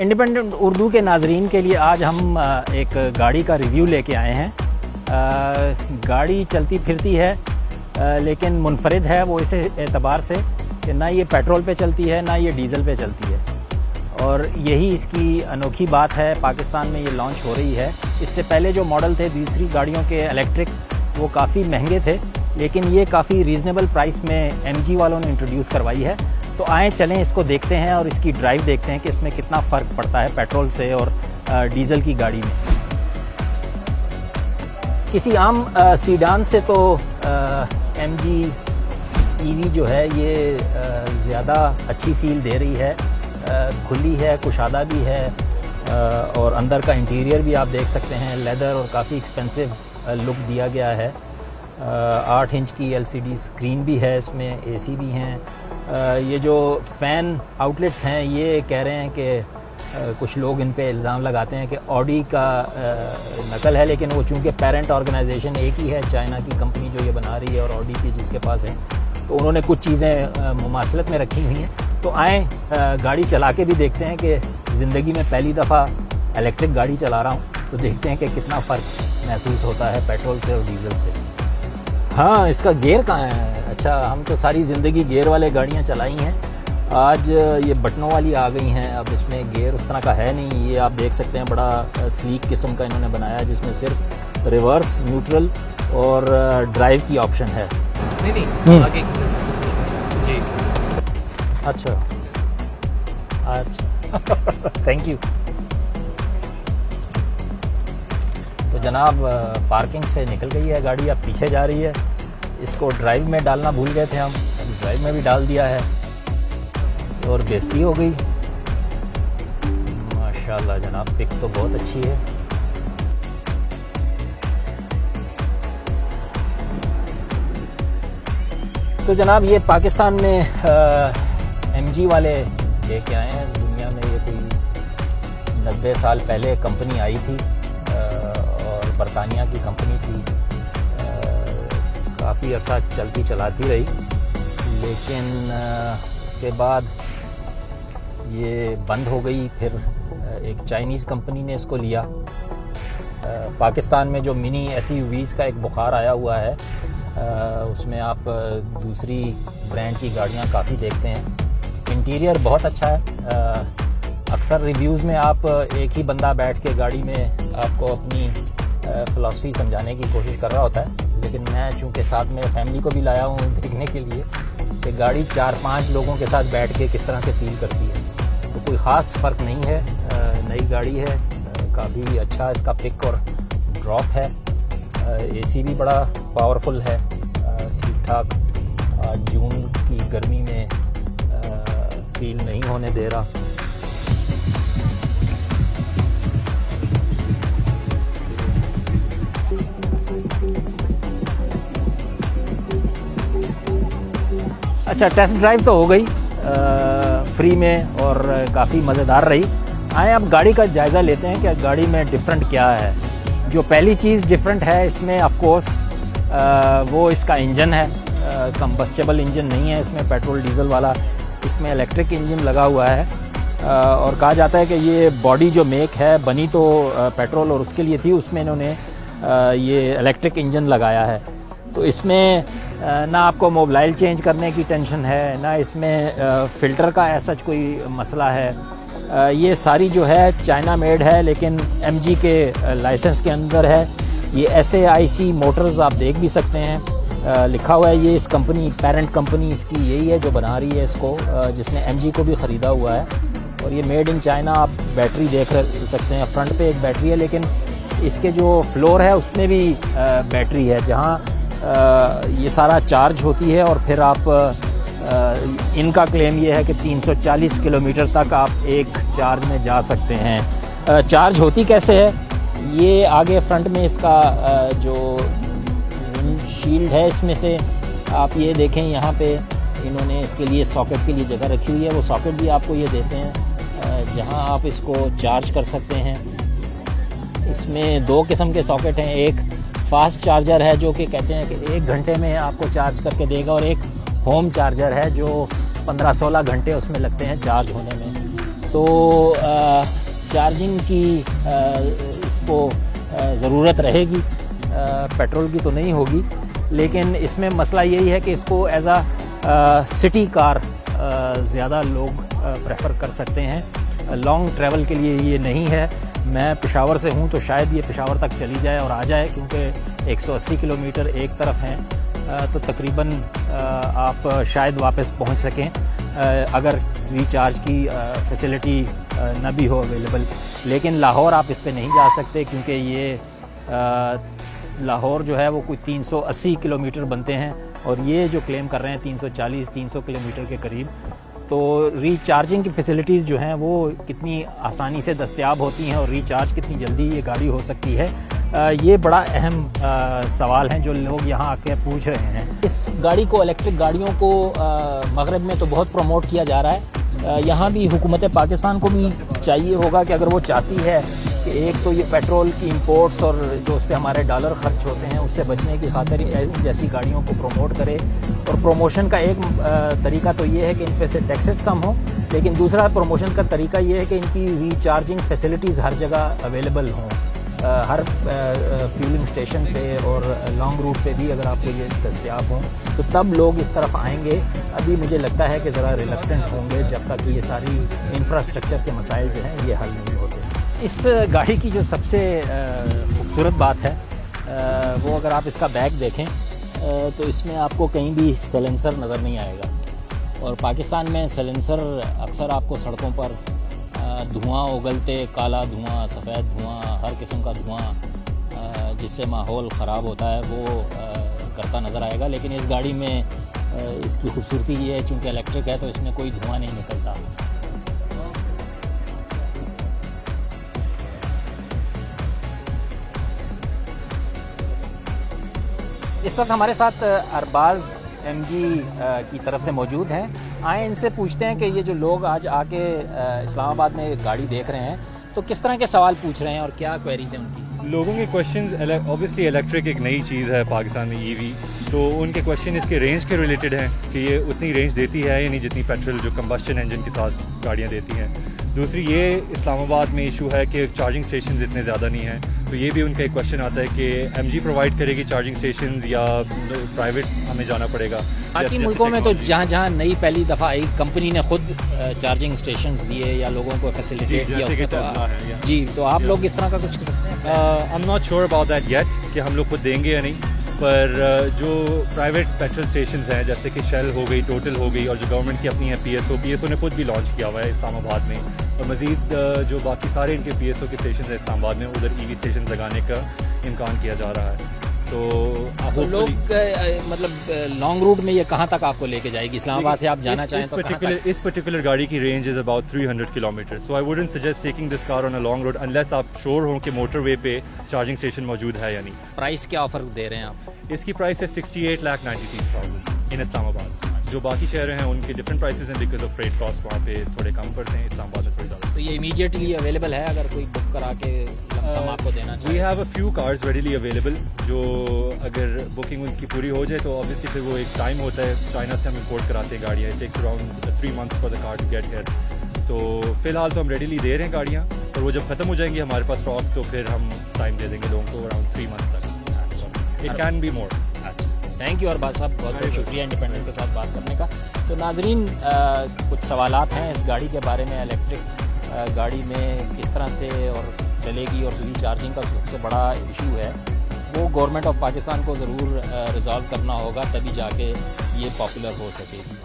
Independent Urdu के नाजरीन के लिए आज हम एक गाड़ी का रिव्यू लेके आए हैं। गाड़ी चलती फिरती है लेकिन मुनफरिद है वो इस एतबार से कि ना ये पेट्रोल पे चलती है ना ये डीज़ल पे चलती है, और यही इसकी अनोखी बात है। पाकिस्तान में ये लॉन्च हो रही है। इससे पहले जो मॉडल थे दूसरी गाड़ियों के इलेक्ट्रिक, वो काफ़ी महंगे थे, लेकिन ये काफ़ी रीज़नेबल प्राइस में एमजी वालों ने इंट्रोड्यूस करवाई है। तो आएँ चलें इसको देखते हैं और इसकी ड्राइव देखते हैं कि इसमें कितना फ़र्क पड़ता है पेट्रोल से और डीज़ल की गाड़ी में। किसी आम सीडान से तो एमजी ईवी जो है ये ज़्यादा अच्छी फील दे रही है। खुली है, कुशादा भी है, और अंदर का इंटीरियर भी आप देख सकते हैं, लेदर और काफ़ी एक्सपेंसिव लुक दिया गया है। 8 इंच की एलसीडी स्क्रीन भी है, इसमें एसी भी हैं। ये जो फ़ैन आउटलेट्स हैं ये कह रहे हैं कि कुछ लोग इन पे इल्ज़ाम लगाते हैं कि ऑडी का नकल है, लेकिन वो चूँकि पेरेंट ऑर्गेनाइजेशन एक ही है, चाइना की कंपनी जो ये बना रही है और ऑडी की जिसके पास है, तो उन्होंने कुछ चीज़ें मुमासलत में रखी हुई हैं। तो आएँ गाड़ी चला के भी देखते हैं कि ज़िंदगी में पहली दफ़ा इलेक्ट्रिक गाड़ी चला रहा हूँ, तो देखते हैं कि कितना फ़र्क महसूस होता है पेट्रोल से और डीज़ल से। हाँ, इसका गियर कहाँ है? अच्छा, हम तो सारी ज़िंदगी गियर वाले गाड़ियाँ चलाई हैं, आज ये बटनों वाली आ गई हैं। अब इसमें गियर उस तरह का है नहीं। ये आप देख सकते हैं बड़ा स्लीक किस्म का इन्होंने बनाया है, जिसमें सिर्फ रिवर्स, न्यूट्रल और ड्राइव की ऑप्शन है। नहीं आगे जी। अच्छा थैंक यू। तो जनाब पार्किंग से निकल गई है गाड़ी, अब पीछे जा रही है। इसको ड्राइव में डालना भूल गए थे हम, ड्राइव में भी डाल दिया है और बेइज्जती हो गई। माशाल्लाह जनाब, पिक तो बहुत अच्छी है। तो जनाब ये पाकिस्तान में एमजी वाले लेके आए हैं। दुनिया में ये कोई 90 साल पहले कंपनी आई थी और बरतानिया की कंपनी थी। काफ़ी अर्सा चलती चलाती रही, लेकिन उसके बाद ये बंद हो गई। फिर एक चाइनीज़ कंपनी ने इसको लिया। पाकिस्तान में जो मिनी एसयूवीज़ का एक बुखार आया हुआ है, उसमें आप दूसरी ब्रांड की गाड़ियां काफ़ी देखते हैं। इंटीरियर बहुत अच्छा है। अक्सर रिव्यूज़ में आप एक ही बंदा बैठ के गाड़ी में आपको अपनी फ़िलासफ़ी समझाने की कोशिश कर रहा होता है, लेकिन मैं चूँकि साथ में फैमिली को भी लाया हूँ देखने के लिए कि गाड़ी 4-5 लोगों के साथ बैठ के किस तरह से फील करती है। तो कोई ख़ास फ़र्क नहीं है। नई गाड़ी है, काफ़ी अच्छा इसका पिक और ड्रॉप है। एसी भी बड़ा पावरफुल है, ठीक ठाक। जून की गर्मी में फील नहीं होने दे रहा। अच्छा, टेस्ट ड्राइव तो हो गई फ्री में और काफ़ी मज़ेदार रही। आए अब गाड़ी का जायज़ा लेते हैं कि गाड़ी में डिफरेंट क्या है। जो पहली चीज़ डिफरेंट है इसमें ऑफ कोर्स वो इसका इंजन है। कंबस्टेबल इंजन नहीं है इसमें, पेट्रोल डीज़ल वाला। इसमें इलेक्ट्रिक इंजन लगा हुआ है, और कहा जाता है कि ये बॉडी जो मेक है बनी तो पेट्रोल और उसके लिए थी, उसमें इन्होंने ये इलेक्ट्रिक इंजन लगाया है। तो इसमें ना आपको मोबाइल चेंज करने की टेंशन है, ना इसमें फ़िल्टर का ऐसा कोई मसला है। ये सारी जो है चाइना मेड है, लेकिन एमजी के लाइसेंस के अंदर है। ये SAIC मोटर्स आप देख भी सकते हैं, लिखा हुआ है। ये इस कंपनी, पेरेंट कंपनी इसकी यही है जो बना रही है इसको, जिसने एमजी को भी ख़रीदा हुआ है। और ये मेड इन चाइना। आप बैटरी देख सकते हैं, फ्रंट पे एक बैटरी है, लेकिन इसके जो फ्लोर है उसमें भी बैटरी है, जहाँ ये सारा चार्ज होती है। और फिर आप इनका क्लेम ये है कि 340 किलोमीटर तक आप एक चार्ज में जा सकते हैं। चार्ज होती कैसे है? ये आगे फ्रंट में इसका जो शील्ड है, इसमें से आप ये देखें, यहाँ पे इन्होंने इसके लिए सॉकेट के लिए जगह रखी हुई है। वो सॉकेट भी आपको ये देते हैं जहाँ आप इसको चार्ज कर सकते हैं। इसमें 2 किस्म के सॉकेट हैं। एक फास्ट चार्जर है जो कि कहते हैं कि 1 घंटे में आपको चार्ज करके देगा, और एक होम चार्जर है जो 15-16 घंटे उसमें लगते हैं चार्ज होने में। तो चार्जिंग की इसको ज़रूरत रहेगी, पेट्रोल की तो नहीं होगी, लेकिन इसमें मसला यही है कि इसको एज आ सिटी कार ज़्यादा लोग प्रेफर कर सकते हैं। लॉन्ग ट्रैवल के लिए ये नहीं है। मैं पेशावर से हूँ तो शायद ये पेशावर तक चली जाए और आ जाए, क्योंकि 180 किलोमीटर एक तरफ हैं, तो तकरीबन आप शायद वापस पहुँच सकें अगर रिचार्ज की फैसिलिटी न भी हो अवेलेबल। लेकिन लाहौर आप इस पे नहीं जा सकते, क्योंकि ये लाहौर जो है वो कोई 380 किलोमीटर बनते हैं और ये जो क्लेम कर रहे हैं 340-300 किलोमीटर के करीब। तो रिचार्जिंग की फ़ैसिलिटीज़ जो हैं वो कितनी आसानी से दस्तयाब होती हैं और रिचार्ज कितनी जल्दी ये गाड़ी हो सकती है, ये बड़ा अहम सवाल हैं जो लोग यहाँ आके पूछ रहे हैं। इस गाड़ी को, इलेक्ट्रिक गाड़ियों को मगरब में तो बहुत प्रमोट किया जा रहा है। यहाँ भी हुकूमत पाकिस्तान को भी चाहिए होगा कि अगर वो चाहती है कि एक तो ये पेट्रोल की इंपोर्ट्स और जो उस पर हमारे डॉलर खर्च होते हैं उससे बचने की खातिर जैसी गाड़ियों को प्रमोट करे। और प्रमोशन का एक तरीका तो ये है कि इन पे से टैक्सेस कम हो, लेकिन दूसरा प्रमोशन का तरीका ये है कि इनकी रिचार्जिंग फैसिलिटीज़ हर जगह अवेलेबल हों, हर फ्यूलिंग स्टेशन पे और लॉन्ग रूट पे भी अगर आपको ये दस्तयाब हों तो तब लोग इस तरफ आएंगे। अभी मुझे लगता है कि ज़रा रिलक्टेंट होंगे जब तक ये सारी इंफ्रास्ट्रक्चर के मसाइल जो हैं ये हल नहीं होते। इस गाड़ी की जो सबसे खूबसूरत बात है वो अगर आप इसका बैग देखें तो इसमें आपको कहीं भी साइलेंसर नज़र नहीं आएगा। और पाकिस्तान में साइलेंसर अक्सर आपको सड़कों पर धुआं उगलते, काला धुआं, सफ़ेद धुआं, हर किस्म का धुआं जिससे माहौल ख़राब होता है वो करता नज़र आएगा। लेकिन इस गाड़ी में इसकी खूबसूरती ये है, चूँकि इलेक्ट्रिक है तो इसमें कोई धुआं नहीं निकलता। इस वक्त हमारे साथ अरबाज़ एमजी की तरफ से मौजूद हैं। आए इनसे पूछते हैं कि ये जो लोग आज आके इस्लामाबाद में गाड़ी देख रहे हैं तो किस तरह के सवाल पूछ रहे हैं और क्या क्वेरीज हैं उनकी। लोगों के क्वेश्चंस, ऑब्वियसली इलेक्ट्रिक एक नई चीज़ है पाकिस्तान में, ईवी, तो उनके क्वेश्चन इसके रेंज के रिलेटेड हैं कि ये उतनी रेंज देती है या नहीं जितनी पेट्रोल जो कंबस्शन इंजन के साथ गाड़ियाँ देती हैं। दूसरी ये इस्लामाबाद में इशू है कि चार्जिंग स्टेशन इतने ज़्यादा नहीं हैं, तो ये भी उनका एक क्वेश्चन आता है कि एमजी प्रोवाइड करेगी चार्जिंग स्टेशन या प्राइवेट हमें जाना पड़ेगा। बाकी मुल्कों में तो जहाँ जहाँ नई पहली दफ़ा आई कंपनी ने खुद चार्जिंग स्टेशंस दिए या लोगों को फैसिलिटेट किया उसमें तो जी, तो आप लोग इस तरह का कुछ I am not sure about that yet कि हम लोग खुद देंगे या नहीं, पर जो प्राइवेट पेट्रोल स्टेशंस हैं जैसे कि शेल हो गई, टोटल हो गई, और जो गवर्नमेंट की अपनी है पीएसओ ने खुद भी लॉन्च किया हुआ है इस्लामाबाद में, और मज़ीद जो बाकी सारे इनके पीएसओ के स्टेशन हैं इस्लामाबाद में उधर ईवी स्टेशन लगाने का इम्कान किया जा रहा है। तो लोग मतलब लॉन्ग रूट में ये कहाँ तक आपको लेके जाएगी? इस्लामाबाद से आप जाना चाहें तो इस पर्टिकुलर गाड़ी की range is about 300 kilometre, so I wouldn't suggest taking this car on a long road unless आप श्योर हो कि मोटरवे पे चार्जिंग स्टेशन मौजूद है या नहीं। प्राइस क्या ऑफर दे रहे हैं आप? इसकी प्राइस है 68,93,000 इन इस्लामाबाद। जो बाकी शहर हैं उनके डिफरेंट प्राइसेस हैं बिकॉज ऑफ फ्रेट कॉस्ट वहाँ पे थोड़े कम पड़ते हैं, इस्लामाबाद में थोड़ी ज़्यादा। तो ये इमीडिएटली अवेलेबल है अगर कोई बुक करा के लमसम आपको देना चाहिए? We have a few cars readily available, जो अगर बुकिंग उनकी पूरी हो जाए तो ऑब्वियसली फिर वो एक टाइम होता है, चाइना से हम इंपोर्ट कराते हैं गाड़ियाँ, it takes around 3 months for the car to get here. तो फिलहाल तो हम रेडीली दे रहे हैं गाड़ियाँ, और वो जब ख़त्म हो जाएंगी हमारे पास स्टॉक तो फिर हम टाइम दे देंगे लोगों को अराउंड 3 months तक। It can be more. Thank you Arbaaz साहब, बहुत बहुत शुक्रिया इंडिपेंडेंट के साथ बात करने का। तो नाजरीन, कुछ सवालात हैं इस गाड़ी के बारे में, इलेक्ट्रिक गाड़ी में किस तरह से और चलेगी, और रिचार्जिंग का सबसे बड़ा इशू है वो गवर्नमेंट ऑफ पाकिस्तान को ज़रूर रिजॉल्व करना होगा, तभी जाके ये पॉपुलर हो सकेगी।